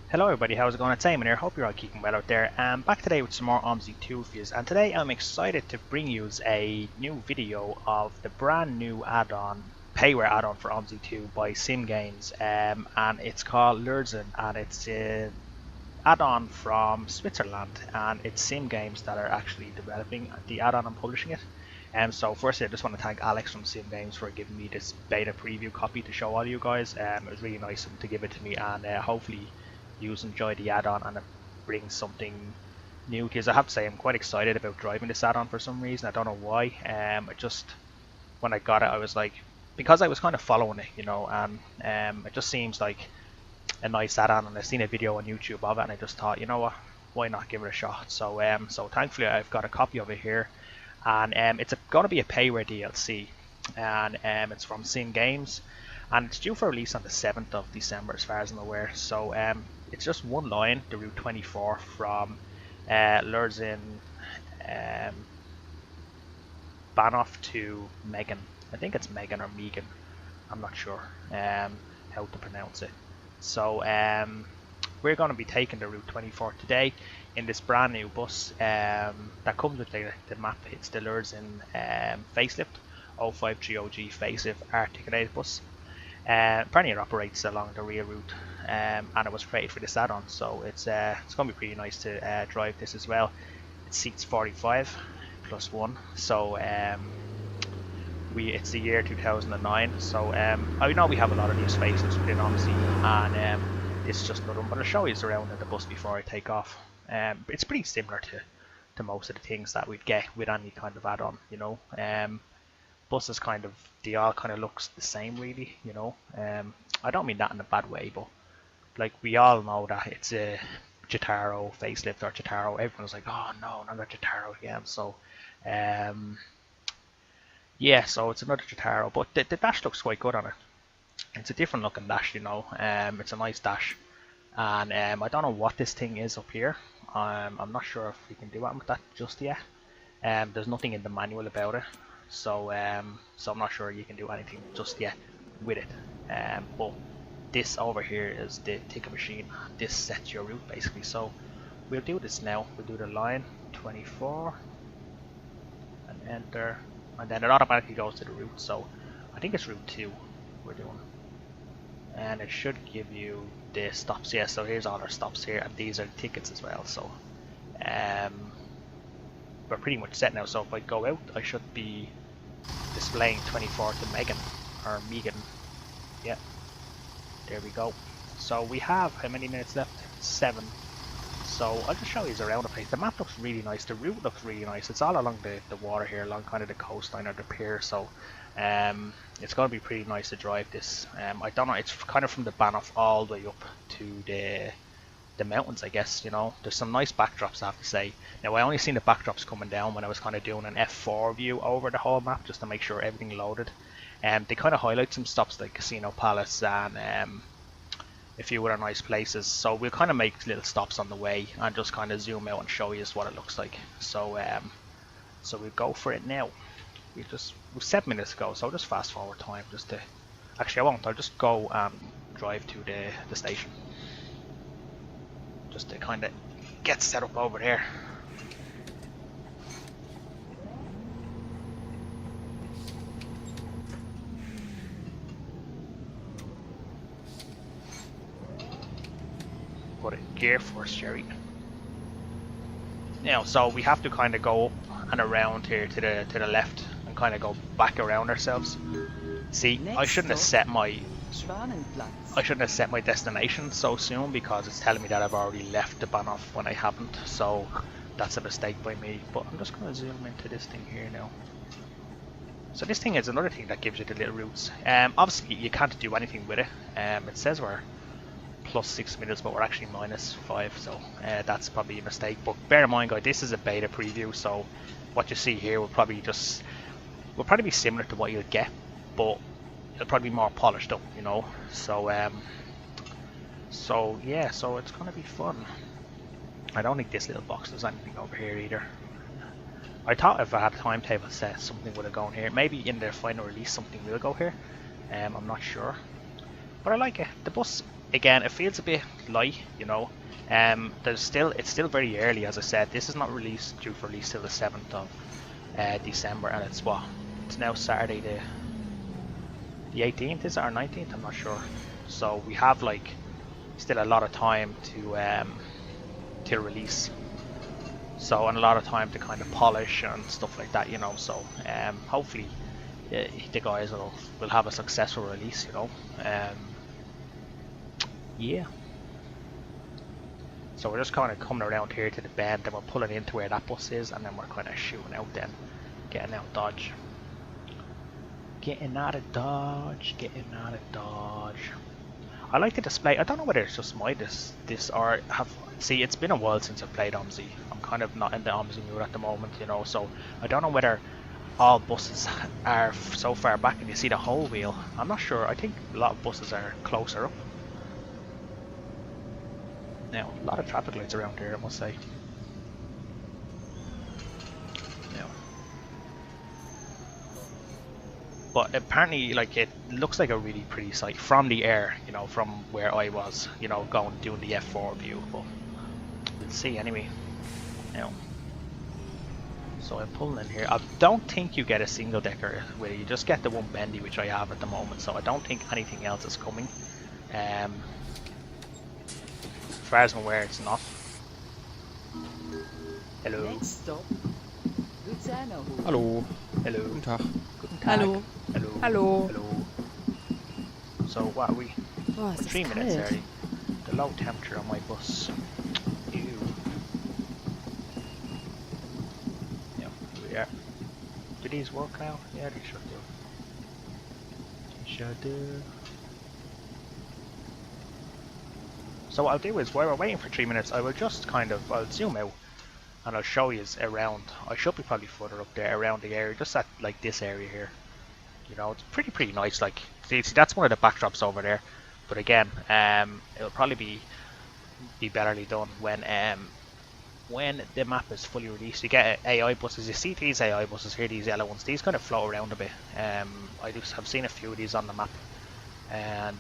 Hello everybody, how's it going? It's Eamon here, hope you're all keeping well out there. Back today with some more Omsi 2 reviews, and today I'm excited to bring you a new video of the brand new add-on, Payware add-on for Omsi 2 by Sim Games, and it's called Luzern, and it's an add-on from Switzerland, and it's Sim Games that are actually developing the add-on and publishing it. So firstly, I just want to thank Alex from Sim Games for giving me this beta preview copy to show all you guys. It was really nice of him to give it to me, and hopefully you enjoy the add-on and it brings something new. Because I have to say, I'm quite excited about driving this add-on for some reason. I don't know why. It just, when I got it, I was like, because I was kind of following it, you know, and it just seems like a nice add-on, and I've seen a video on YouTube of it, and I just thought, you know what, why not give it a shot? So thankfully I've got a copy of it here, and it's going to be a Payware DLC, and it's from Sim Games, and it's due for release on the 7th of December as far as I'm aware. So it's just one line, the Route 24 from Luzern Bahnhof to Meggen. I think it's Meggen or Meggen, I'm not sure how to pronounce it. So we're going to be taking the Route 24 today in this brand new bus that comes with the map. It's the Luzern facelift 0530G facelift articulated bus. Apparently it operates along the rear route, and it was created for this add-on, so it's going to be pretty nice to drive this as well. It seats 45 plus 1, so it's the year 2009, so I know we have a lot of these faces within Omsi, and it's just another one, but I'll show you around in the bus before I take off. It's pretty similar to most of the things that we'd get with any kind of add-on, you know. Buses they all kind of looks the same really, you know. I don't mean that in a bad way, but like we all know that it's a Jotaro facelift or Jotaro. Everyone's like, oh no, not a Jotaro again. So yeah, so it's another Jotaro, but the dash looks quite good on it. It's a different looking dash, you know. It's a nice dash, and I don't know what this thing is up here. I'm not sure if we can do anything with that just yet. There's nothing in the manual about it. So so I'm not sure you can do anything just yet with it. But this over here is the ticket machine. This sets your route basically. So we'll do this now. We'll do the line 24 and enter, and then it automatically goes to the route. So I think it's route 2 we're doing, and it should give you the stops. Yeah, so here's all our stops here, and these are the tickets as well. So we're pretty much set now, so if I go out I should be displaying 24 to Meggen or Meggen. Yeah, there we go. So we have how many minutes left? 7. So I'll just show you around the place. The map looks really nice, the route looks really nice. It's all along the water here, along kind of the coastline or the pier, so it's going to be pretty nice to drive this. I don't know, it's kind of from the Bahnhof all the way up to the mountains, I guess, you know. There's some nice backdrops, I have to say. Now I only seen the backdrops coming down when I was kind of doing an F4 view over the whole map just to make sure everything loaded. They kind of highlight some stops like Casino Palace and a few other nice places, so we'll kind of make little stops on the way and just kind of zoom out and show you what it looks like. So so we'll go for it now. We're 7 minutes ago, so I'll just fast forward time just to, actually I won't, I'll just go and drive to the station just to kind of get set up over there. Put it in gear first, Jerry. Now, so we have to kind of go up and around here to the left and kind of go back around ourselves. See, I shouldn't have set my destination so soon, because it's telling me that I've already left the Bahnhof when I haven't, so that's a mistake by me. But I'm just going to zoom into this thing here now. So this thing is another thing that gives you the little routes. Obviously you can't do anything with it. It says we're plus 6 minutes, but we're actually minus 5, so that's probably a mistake. But bear in mind, guys, this is a beta preview, so what you see here will probably be similar to what you'll get, but it'll probably be more polished up, you know. So so yeah, so it's gonna be fun. I don't think this little box does anything over here either. I thought if I had a timetable set, something would have gone here. Maybe in their final release something will go here. I'm not sure, but I like it. The bus again, it feels a bit light, you know. It's still very early, as I said. This is not released due for release till the 7th of December, and it's what? It's now Saturday the 18th, is it, or 19th? I'm not sure. So we have like still a lot of time to release. So, and a lot of time to kind of polish and stuff like that, you know. So hopefully the guys will have a successful release, you know. Yeah. So we're just kind of coming around here to the bend, and we're pulling into where that bus is, and then we're kind of shooting out then, getting out of Dodge. Getting out of Dodge. I like the display. I don't know whether it's just my this or have. See, it's been a while since I've played Omsi. I'm kind of not in the Omsi mood at the moment, you know. So I don't know whether all buses are so far back and you see the whole wheel. I'm not sure. I think a lot of buses are closer up. Now, a lot of traffic lights around here, I must say. Now, but apparently, like, it looks like a really pretty sight from the air, you know, from where I was, you know, doing the F4 view. But we'll see anyway. Now, so I'm pulling in here. I don't think you get a single decker with it. You just get the one bendy, which I have at the moment. So I don't think anything else is coming. As far as I'm aware, it's not. Hello. Next stop, Lucerne. Hello. Hello. Guten Tag. Guten Tag. Hallo. Hello. Hallo. Hello. So what are we? Oh, es ist 3 minutes kalt. early. The low temperature on my bus. Ew. Yeah, here we are. Do these work now? Yeah, they should do. They should do. So what I'll do is, while we're waiting for 3 minutes, I will just I'll zoom out and I'll show you around. I should be probably further up there around the area, just at like this area here. You know, it's pretty nice. Like, see that's one of the backdrops over there. But again, it'll probably be betterly done when the map is fully released. You get AI buses. You see these AI buses here, these yellow ones. These kind of float around a bit. I just have seen a few of these on the map, and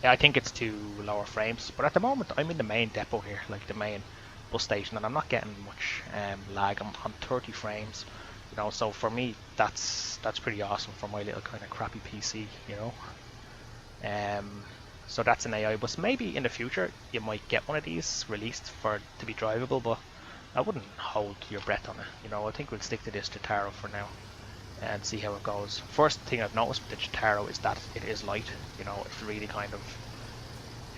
yeah, I think it's to lower frames. But at the moment, I'm in the main depot here, like the main bus station, and I'm not getting much lag. I'm on 30 frames, you know. So for me, that's pretty awesome for my little kind of crappy PC, you know. So that's an AI bus. Maybe in the future you might get one of these released to be drivable, but I wouldn't hold your breath on it. You know, I think we'll stick to this Jotaro for now and see how it goes. First thing I've noticed with the Jotaro is that it is light. You know, it's really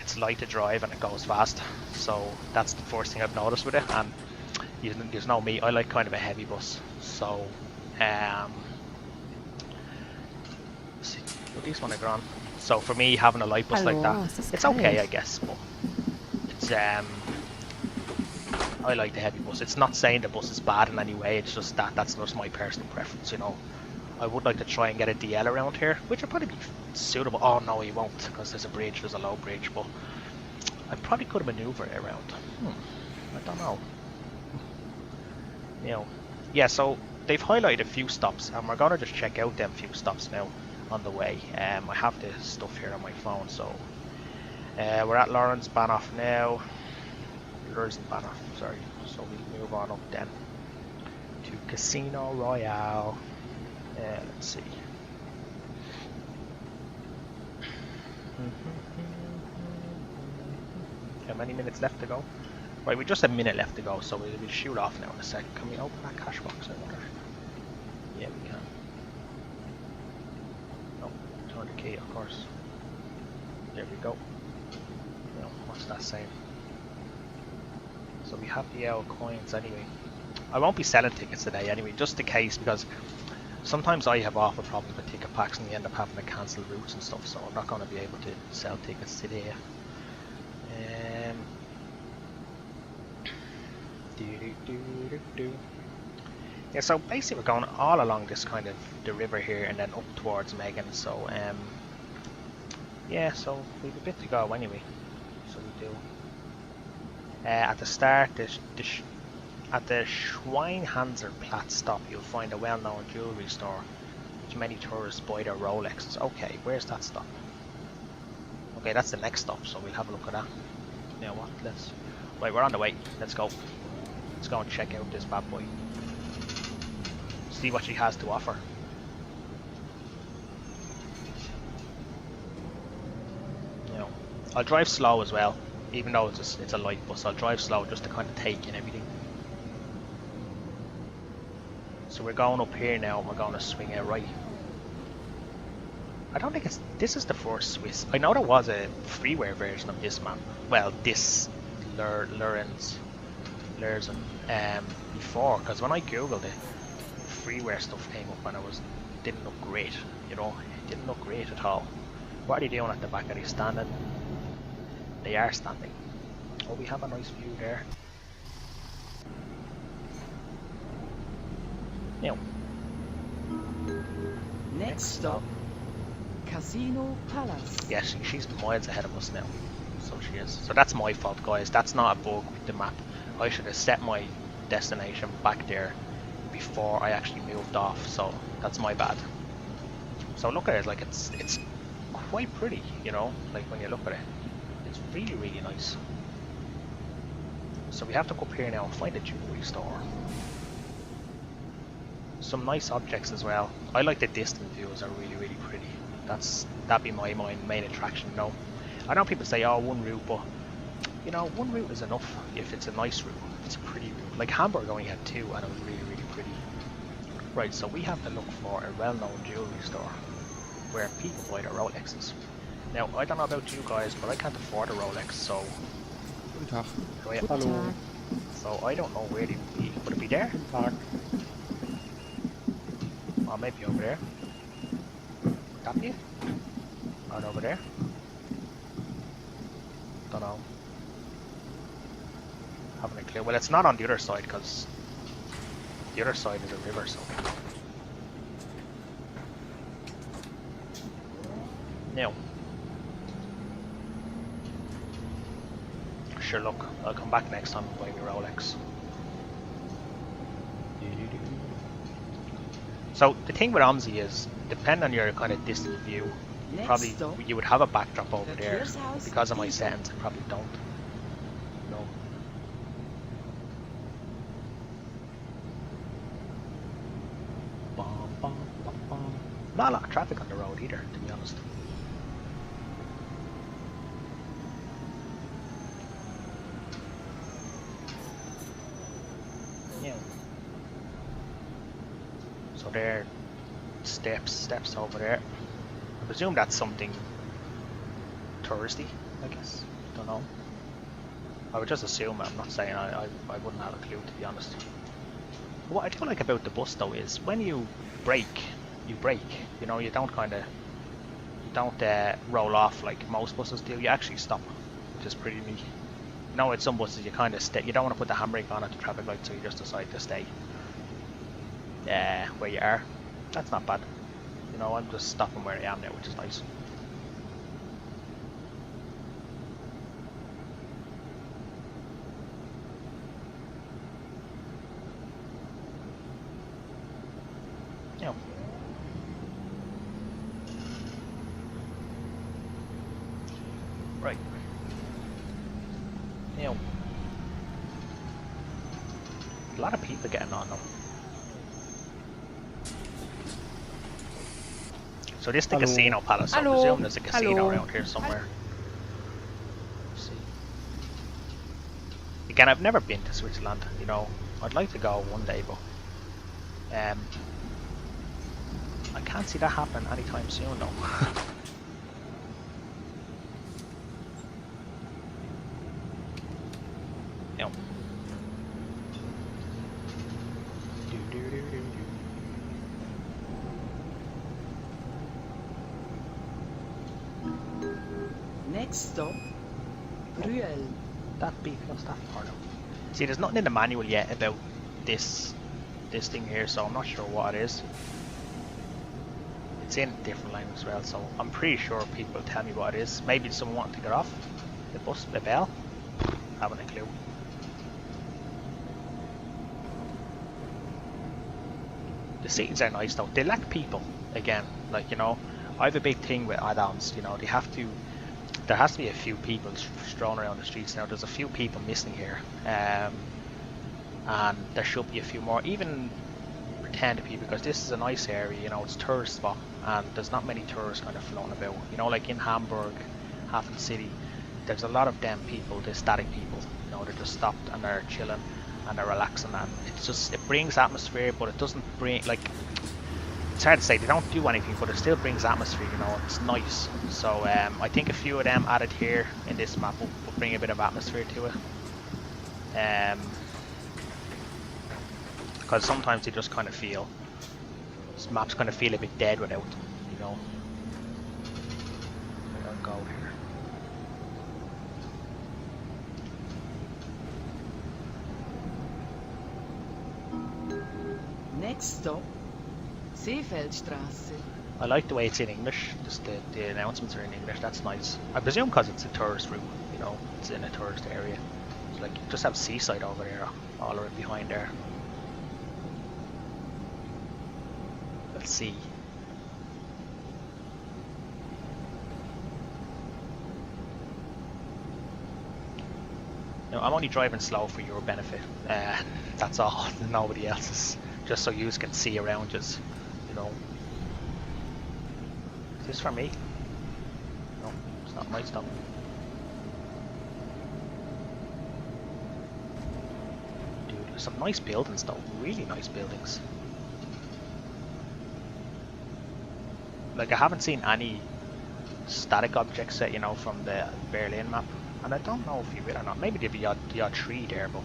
it's light to drive and it goes fast. So that's the first thing I've noticed with it. And you know me, I like kind of a heavy bus. So let's see, will these one are gone? So for me, having a light bus like that, it's okay, I guess. But it's I like the heavy bus. It's not saying the bus is bad in any way. It's just that's just my personal preference, you know. I would like to try and get a DL around here, which would probably be suitable. Oh no, you won't, because there's a low bridge. But I probably could maneuver it around. I don't know. You know, yeah. So they've highlighted a few stops, and we're gonna just check out them few stops now on the way. I have the stuff here on my phone, so we're at Lawrence Banoff now. Luzern Banoff, sorry. So we move on up then to Casino Royale. Let's see. How many minutes left to go? Right, we just have a minute left to go, so we'll shoot off now in a second. Can we open that cash box? I wonder. Yeah, we can. Oh, turn the key, of course. There we go. Now, what's that saying? So we have the L coins anyway. I won't be selling tickets today anyway, just in case, because sometimes I have awful problems with ticket packs and you end up having to cancel routes and stuff, so I'm not going to be able to sell tickets today. Yeah, so basically we're going all along this kind of the river here and then up towards Meggen, so yeah, so we've a bit to go anyway, so we do. At the start, at the Schweinhanserplatz stop, you'll find a well-known jewellery store, which many tourists buy their Rolexes. Okay, where's that stop? Okay, that's the next stop, so we'll have a look at that. You know what? Right, we're on the way. Let's go. Let's go and check out this bad boy. See what she has to offer. You know, I'll drive slow as well, even though it's a light bus. I'll drive slow just to kind of take in everything. So we're going up here now, and we're going to swing out right. I don't think this is the first Swiss. I know there was a freeware version of this map. Well, this Luzern before, because when I googled it, freeware stuff came up and didn't look great. You know, it didn't look great at all. What are they doing at the back? Are they standing? They are standing. Oh, we have a nice view there. Now, Next stop, Casino Palace. yeah, she's miles ahead of us now. So she is. So that's my fault, guys. That's not a bug with the map. I should have set my destination back there before I actually moved off. So that's my bad. So look at it, like it's quite pretty, you know. Like when you look at it, it's really, really nice. So we have to go up here now and find a jewelry store. Some nice objects as well. I like the distant views are really, really pretty. That'd be my main attraction. No, I know people say, oh, one route, but you know, one route is enough if it's a nice route, if it's a pretty route. Like Hamburg only had two, and it was really, really pretty. Right, so we have to look for a well-known jewelry store where people buy their Rolexes. Now, I don't know about you guys, but I can't afford a Rolex, so. Guten Tag. Oh, yeah. Guten Tag. So I don't know where they would be. Would it be there? Guten Tag. Or maybe over there. Would that be it? Or over there? Don't know. Haven't a clue. Well, it's not on the other side because the other side is a river, so. Now. Sure, look, I'll come back next time and buy me Rolex. So the thing with Omsi is, depending on your kind of distant view, you would have a backdrop over there. Because of my settings, I probably don't. No. Not a lot of traffic on the road either, to be honest. Yeah. So there, steps over there. I presume that's something touristy, I guess. Don't know. I would just assume. I'm not saying I wouldn't have a clue, to be honest. What I do like about the bus though is when you brake, you brake. You know, you don't roll off like most buses do. You actually stop, which is pretty neat. You know, with some buses you kind of stay. You don't want to put the handbrake on at the traffic light, so you just decide to stay where you are. That's not bad. You know, I'm just stopping where I am now, which is nice. Yeah. Right. Yeah. A lot of people getting on though. So this is the Casino Palace, so I presume there's a casino around here somewhere. Let's see. Again, I've never been to Switzerland, you know. I'd like to go one day, but I can't see that happen anytime soon though. No. Next stop, Brüel. What's that for now? See, there's nothing in the manual yet about this thing here, so I'm not sure what it is. It's in a different language as well, so I'm pretty sure people will tell me what it is. Maybe someone wanting to get off the bus, the bell. Haven't a clue. The cities are nice though. They lack people again. Like, you know, I have a big thing with add-ons. You know, they have to There has to be a few people strolling around the streets now. There's a few people missing here, and there should be a few more. Even pretend to be, because this is a nice area, you know, it's a tourist spot, and there's not many tourists kind of flown about. You know, like in Hamburg, Hafen City, there's a lot of them people, the static people. You know, they're just stopped and they're chilling and they're relaxing, and it's just, it brings atmosphere, but it doesn't bring, like, it's hard to say, they don't do anything, but it still brings atmosphere, you know, it's nice. So I think a few of them added here in this map will bring a bit of atmosphere to it. Because sometimes they just kind of feel, this maps kind of feel a bit dead without them, you know. I'll go here. Next stop, Seefeldstraße. I like the way it's in English, just the announcements are in English, that's nice. I presume because it's a tourist route, you know, it's in a tourist area. It's like, you just have seaside over there, all around behind there. Let's see. No, I'm only driving slow for your benefit, that's all, nobody else's, just so you can see around us, you know. Is this for me? No, it's not my stop. Dude, there's some nice buildings though, really nice buildings. Like, I haven't seen any static objects that, you know, from the Berlin map, and I don't know if you will or not. Maybe there'll be the odd tree there, but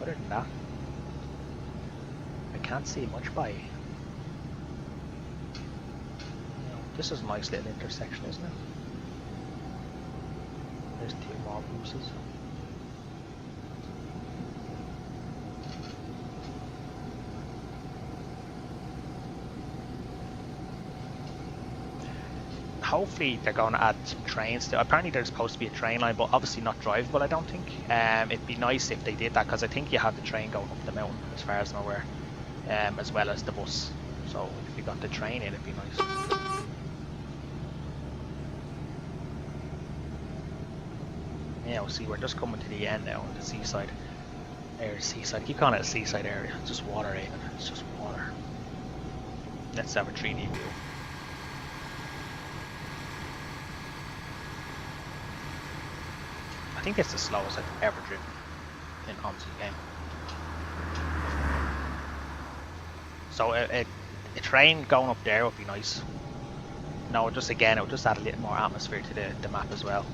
other than that, I can't see much by. This is a nice little intersection, isn't it? There's two more buses. Hopefully they're going to add some trains to, apparently there's supposed to be a train line, but obviously not drivable, I don't think. It'd be nice if they did that, because I think you have the train going up the mountain, as far as I'm aware, as well as the bus. So if you got the train in, it'd be nice. Yeah, see, we're just coming to the end now of the seaside. There's seaside. Keep calling it a seaside area. It's just water, Aiden. It's just water. Let's have a 3D view. I think it's the slowest I've ever driven in Omsi game. So a train going up there would be nice. No, just again, it would just add a little more atmosphere to the map as well.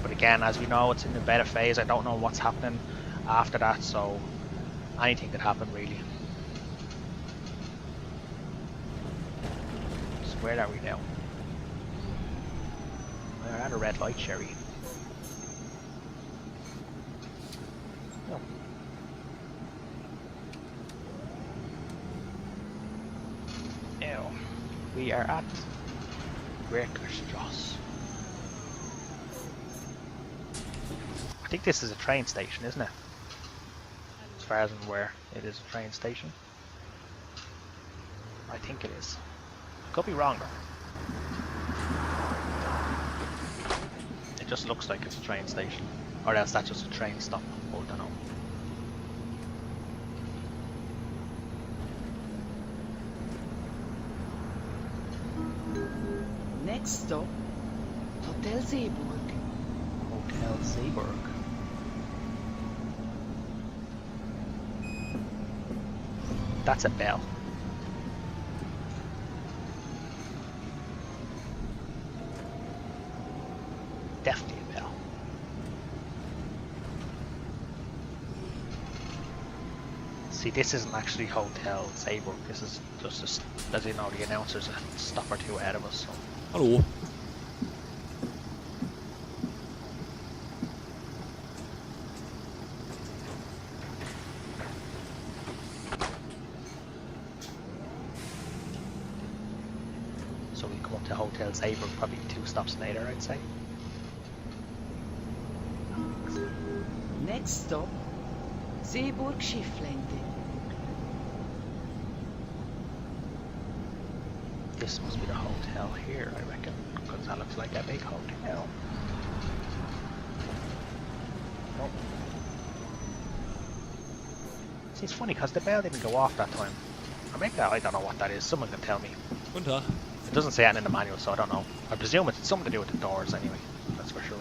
But again, as we know, it's in the beta phase. I don't know what's happening after that, so anything could happen really. So where are we now? We're at a red light, Sherry. Oh. Now, we are at Werkerstrasse. I think this is a train station, isn't it? As far as I'm aware, it is a train station. I think it is. Could be wrong though. It just looks like it's a train station. Or else that's just a train stop. I don't know. Next stop, Hotel Seeburg. Hotel Seeburg. That's a bell. Definitely a bell. See, this isn't actually Hotel Seeburg. This is just, as you know, the announcer's a stop or two ahead of us. So. Hallo. So we come up to Hotel Seeburg probably 2 stops later, I'd say. Next stop, Seeburg Schifflände. this must be the hotel here, I reckon, because that looks like a big hotel. Nope. See, it's funny because the bell didn't go off that time. Or maybe I don't know what that is. Someone can tell me. Guten Tag. It doesn't say that in the manual, so I don't know. I presume it's something to do with the doors anyway. That's for sure.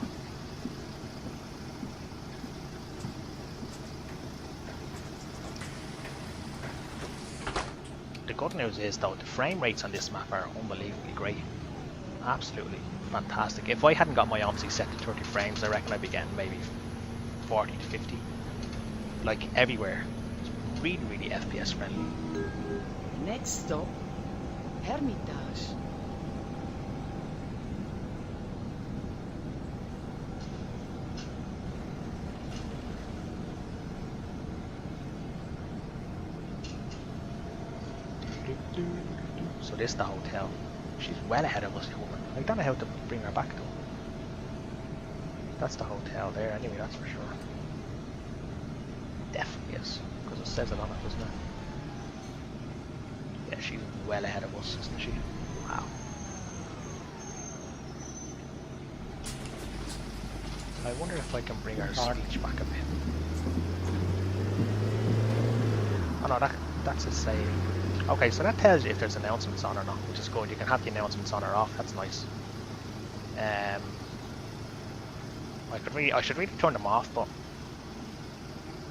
The good news is though, the frame rates on this map are unbelievably great. Absolutely fantastic. If I hadn't got my Omsi set to 30 frames, I reckon I'd be getting maybe 40 to 50. Like everywhere. It's really, really FPS friendly. Next stop, Hermitage. So this is the hotel. She's well ahead of us, the woman. I don't know how to bring her back though. That's the hotel there anyway, that's for sure. Definitely is, because it says it on it, doesn't it? Yeah, she's well ahead of us, isn't she? Wow. I wonder if I can bring her speech back a bit. Oh no, that's a save. Okay, so that tells you if there's announcements on or not, which is good. You can have the announcements on or off. That's nice. I should really turn them off, but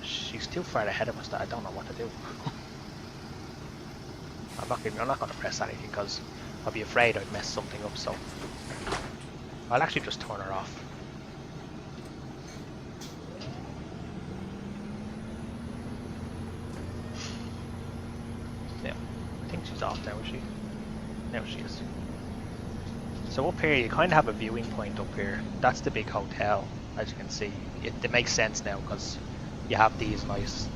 she's too far ahead of us that I don't know what to do. I'm not going to press anything because I'll be afraid I'd mess something up. So I'll actually just turn her off. I think she's off now, is she? Now she is. So up here you kind of have a viewing point up here. That's the big hotel, as you can see. It makes sense now because you have these nice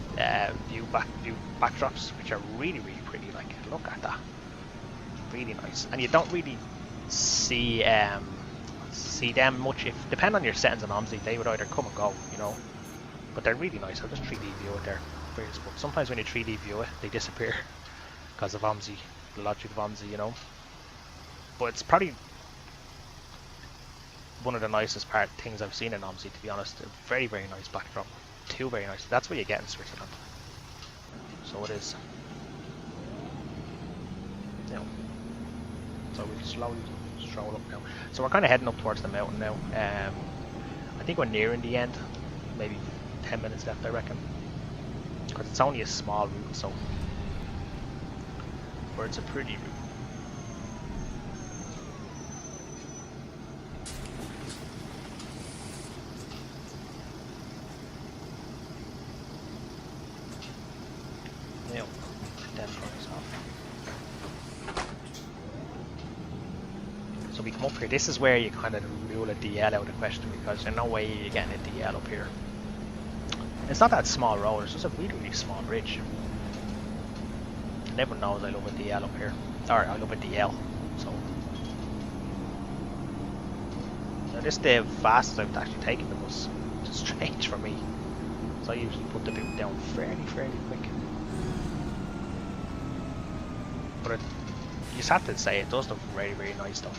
view backdrops, which are really, really pretty. Like, look at that, really nice. And you don't really see them much. If depend on your settings on Omsi, they would either come and go, you know. But they're really nice. I'll just 3D view it there. But sometimes when you 3D view it, they disappear. Because of Omsi, the logic of Omsi, you know. But it's probably one of the nicest things I've seen in Omsi, to be honest. A very, very nice backdrop. Two very nice. That's what you get in Switzerland. So it is. You know. So we'll slowly stroll up now. So we're kind of heading up towards the mountain now. I think we're nearing the end. Maybe 10 minutes left, I reckon. Because it's only a small route, so. But it's a pretty route. Yep, then turns off. So we come up here. This is where you kind of rule a DL out of the question because there's no way you're getting a DL up here. It's not that small road, it's just a really, really small bridge. Everyone knows I love a DL up here. Or I love a DL. So this is the fastest I've actually taken the bus. It's strange for me. So I usually put the boot down fairly quick. But you just have to say it does look very, very nice though.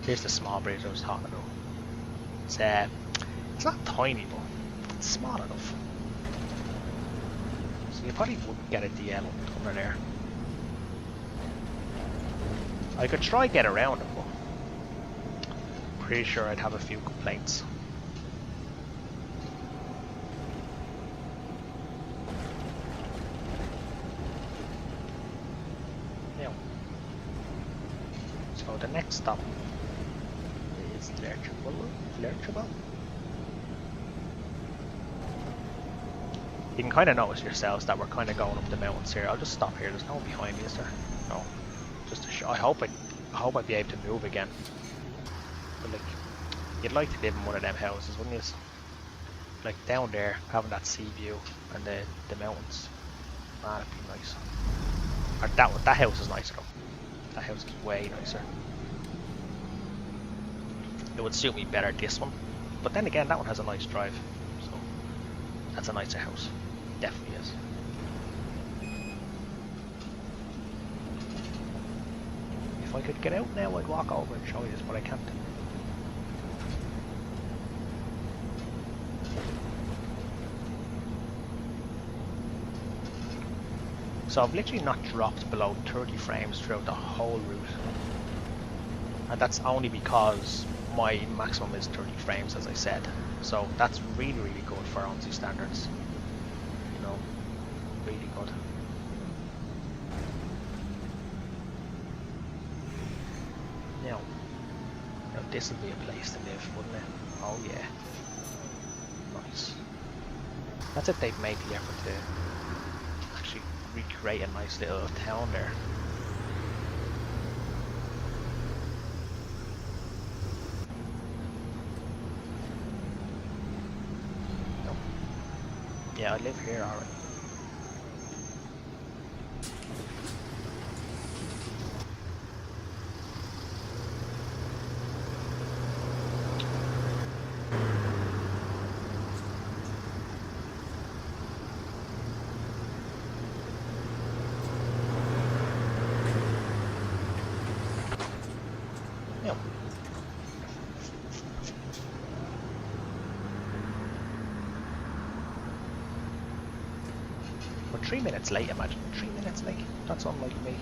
Here's the small bridge I was talking about. It's not tiny, but it's small enough. So you probably wouldn't get a DL under there. I could try get around it, but I'm pretty sure I'd have a few complaints. Yeah. So the next stop. Lurchable. You can kind of notice yourselves that we're kind of going up the mountains here. I'll just stop here. There's no one behind me, is there? No. Just to show. I hope I'd be able to move again. But like, you'd like to live in one of them houses, wouldn't you? Like down there, having that sea view and the mountains. That'd be nice. Or that house is nicer though. That house is way nicer. It would suit me better this one. But then again, that one has a nice drive. So that's a nicer house. Definitely is. If I could get out now, I'd walk over and show you this, but I can't. So I've literally not dropped below 30 frames throughout the whole route. And that's only because my maximum is 30 frames, as I said. So that's really, really good for Omsi standards. You know, really good. Now this would be a place to live, wouldn't it? Oh yeah. Nice. That's if they've made the effort to actually recreate a nice little town there. No. Yeah, I live here already. We're 3 minutes late, imagine. 3 minutes late. That's unlike me.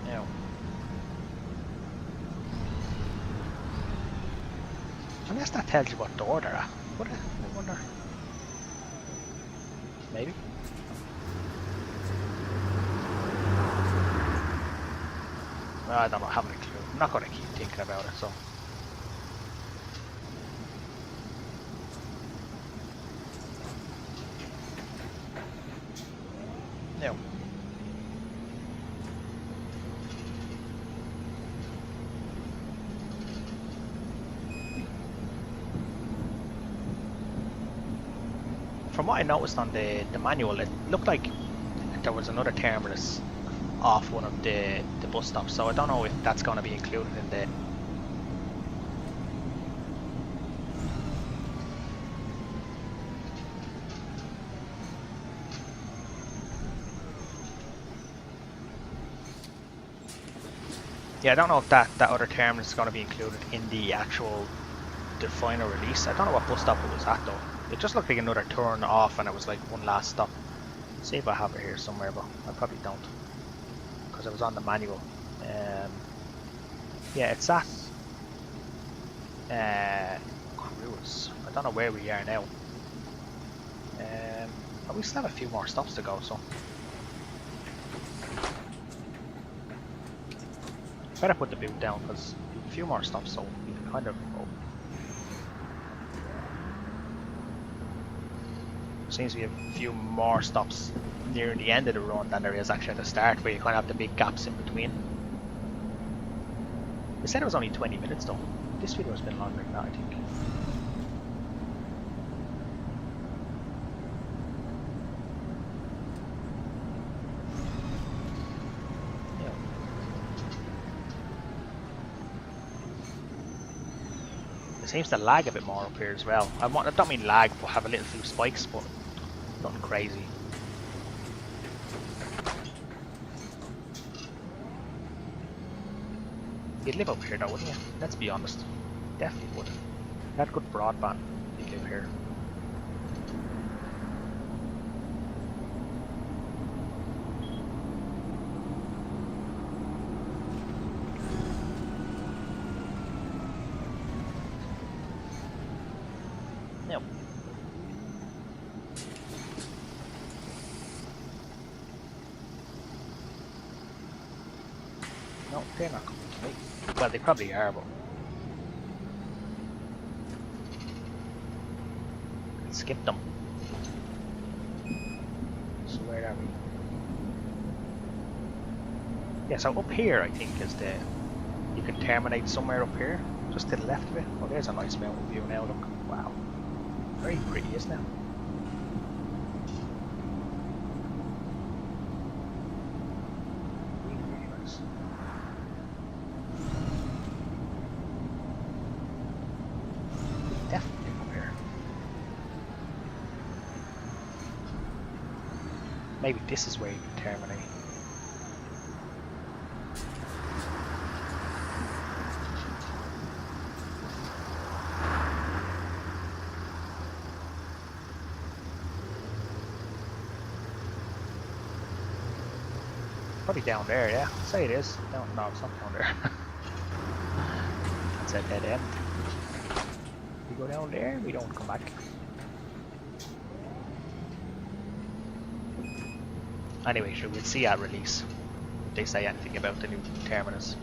Now. Unless that tells you what door they're at. Would it? I wonder. Maybe. I don't know, I haven't a clue. I'm not going to keep thinking about it, so. No. From what I noticed on the manual, it looked like there was another terminus off one of the bus stops, so I don't know if that's going to be included in the... Yeah, I don't know if that other terminus is going to be included in the final release. I don't know what bus stop it was at though. It just looked like another turn off and it was like one last stop. See if I have it here somewhere, but I probably don't. Because it was on the manual. Yeah, it's at Cruise. I don't know where we are now. But we still have a few more stops to go, so. Better put the boot down because a few more stops, so we can kind of. Oh. Seems we have a few more stops near the end of the run than there is actually at the start, where you kind of have the big gaps in between. They said it was only 20 minutes though. This video has been longer than that, I think. Yeah. It seems to lag a bit more up here as well. I don't mean lag, but have a little few spikes, but nothing crazy. You'd live up here though, wouldn't you? Let's be honest. Definitely would. You had good broadband, you'd live here. Yep. No, they're not coming to me. Well, they probably are, but skip them. Yeah, so up here I think is the, you can terminate somewhere up here, just to the left of it. Oh, there's a nice mountain view now, look. Wow. Very pretty, isn't it? Really, really nice. Definitely up here. Maybe this is where you can terminate. Probably down there, yeah. Say it is. No, no, it's not down there. That's a dead end. We go down there, we don't come back. Anyway, sure, we'll see at release if they say anything about the new terminus.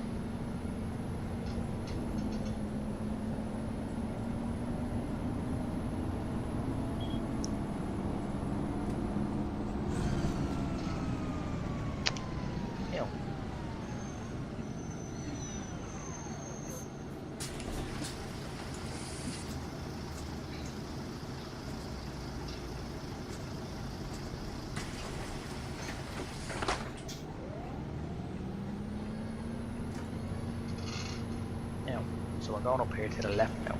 So we're going up here to the left now,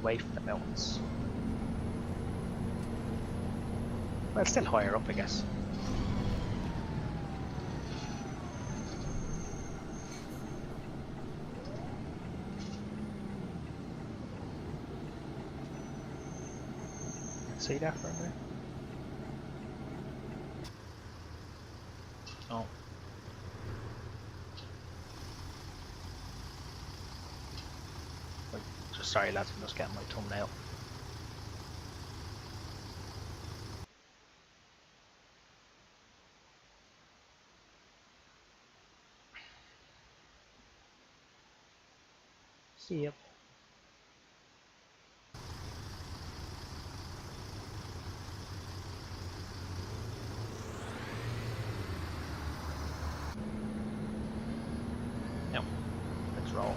away from the mountains. Well, it's still higher up, I guess. See that from there? Oh. Sorry lads, I'm just getting my thumbnail. See ya. No, let's roll.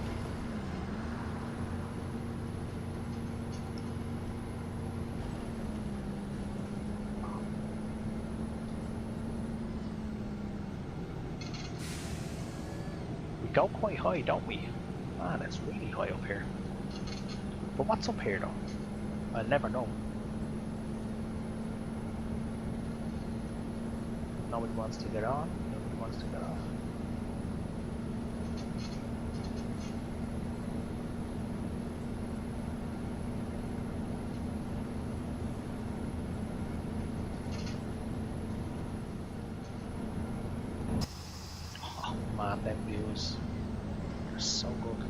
We go quite high, don't we? Man, it's really high up here. But what's up here though? I'll never know. Nobody wants to get on, nobody wants to get off. Oh man, them views. They're so good.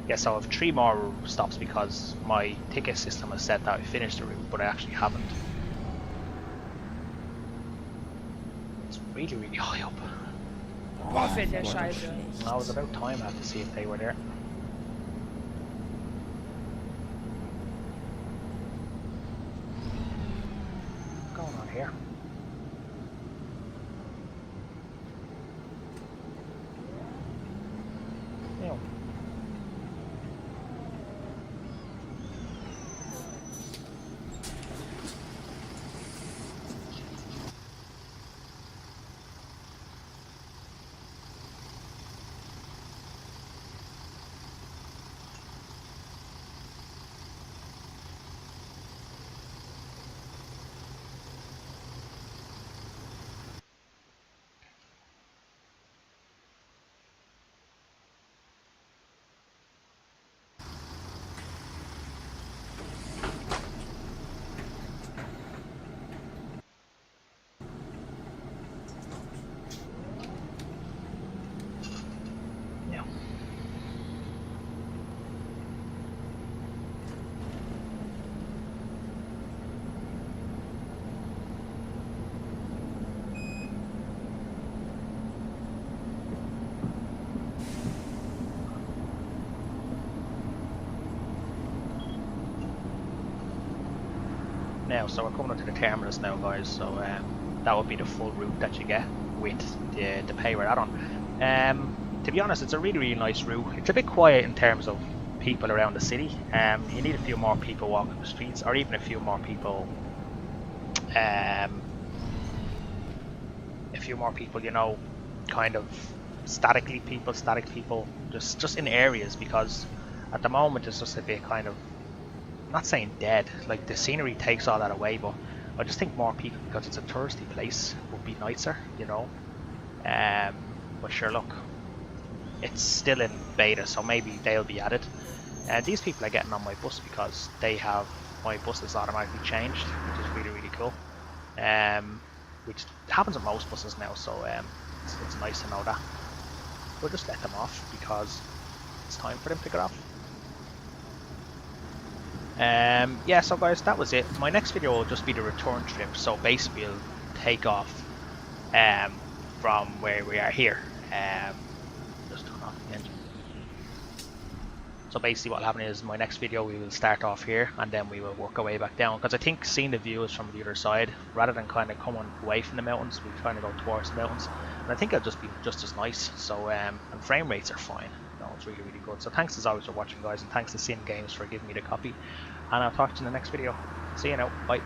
Yeah, so I have 3 more stops because my ticket system has said that I finished the route, but I actually haven't. It's really, really high up. Boah, fällt der Scheiße. Now it was about time I had to see if they were there. What's going on here? Ew. now. So we're coming up to the terminus now, guys. So that would be the full route that you get with the Payware add-on. To be honest, it's a really nice route. It's a bit quiet in terms of people around the city. You need a few more people walking the streets, or even a few more people. You know, kind of static people, just in areas, because at the moment it's just a bit kind of, I'm not saying dead, like the scenery takes all that away, but I just think more people, because it's a touristy place, would be nicer, you know. But sure, look, it's still in beta, so maybe they'll be added. And these people are getting on my bus because they have my bus is automatically changed, which is really cool. Which happens with most buses now, so it's nice to know that. We'll just let them off because it's time for them to get off. Yeah, so guys, that was it. My next video will just be the return trip, so basically we'll take off from where we are here. Just turn off the engine. So basically what will happen is, my next video we will start off here and then we will work our way back down, because I think seeing the views from the other side rather than kind of coming away from the mountains, we kind of go towards the mountains, and I think it'll just be just as nice. So and frame rates are fine. No, it's really good. So thanks as always for watching, guys, and thanks to Sin Games for giving me the copy, and I'll talk to you in the next video. See you now, bye.